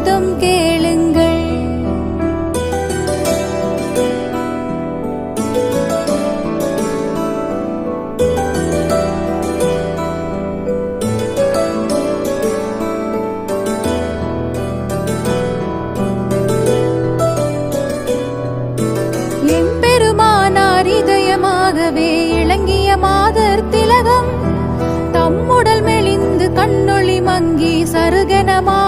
கீதம் கேளுங்கள். எம்பெருமானார் இதயமாகவே இளங்கிய மாதர் திலகம் தம்முடல் மெலிந்து கண்ணொளி மங்கி சருகனமா